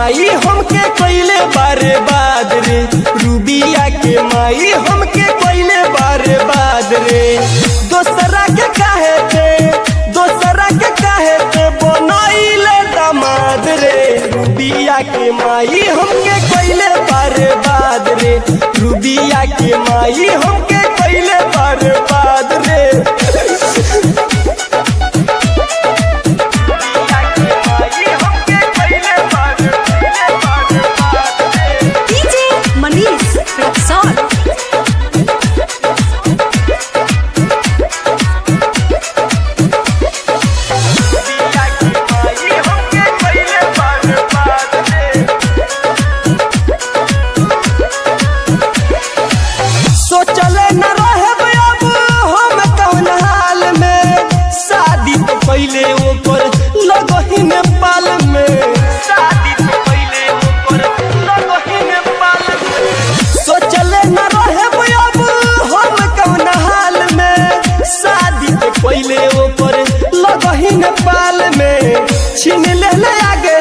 माई हमके कइले बर्बाद रे, रूबिया के माई हमके कइले बर्बाद रे। दोसरा के काहे ते बनइले दामाद रे, रूबिया के माई हमके कइले बर्बाद रे, रूबिया के माई हमके कइले बर्बाद रे। सोचले न रहे अब हम कौन हाल में, शादी तो पहले ऊपर लगही नेपाल में, शादी तो पहले ऊपर लगही नेपाल में। सोचले न रहे अब हम कौन हाल में, शादी तो पहले ऊपर लगही नेपाल में। छीन ले आगे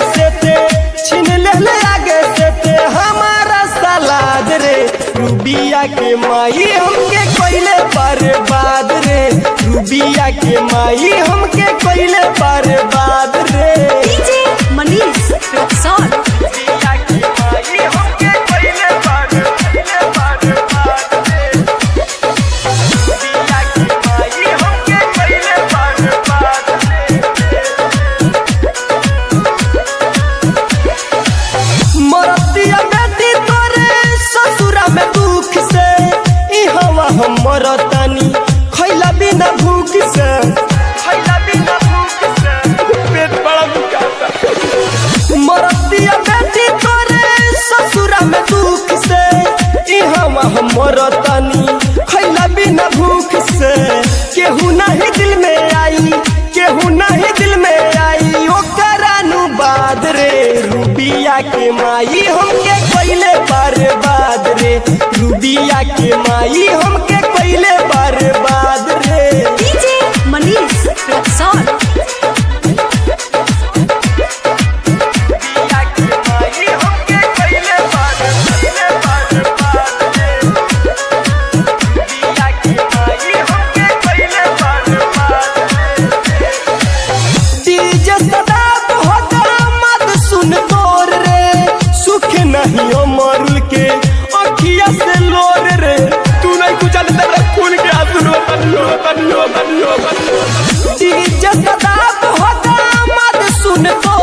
से ते हमारा सलाद रे, रूबिया के माई हमके कइले बर्बाद रे, रूबिया के माई हमके कइले बर्बाद रे। डीजे मनीष रक्सौल। रूबिया के माई हमके कइले बर्बाद रे, रूबिया के माई हमके कइले बर्बाद रे। मरतिया बेटी तोरे ससुरा में दुख से, हम मरतानी खैला बिना भूख से, पेट बड़ा दुखाता। मरतिया बेटी तोरे ससुरा में दुख से, हम मरतानी खैला बिना भूख से। केहू नहीं दिल में आई, ओकरा नु बाद रे, रूबिया के माई हमके कइले बर्बाद रे, रूबिया के माई हमके कइले बर्बाद रे। डीजे मनीष रक्सौल। रूबिया के माई हमके कइले बर्बाद रे, रूबिया के माई हमके कइले बर्बाद रे। डीजे सदाब होता मत सुन तोर रे, सुख नहीं हो मरुल के अखिया से लोर रे। तू नहीं कुछ जानता खून के आंसू बनियो। डीजे सदाब होता मत सुन तो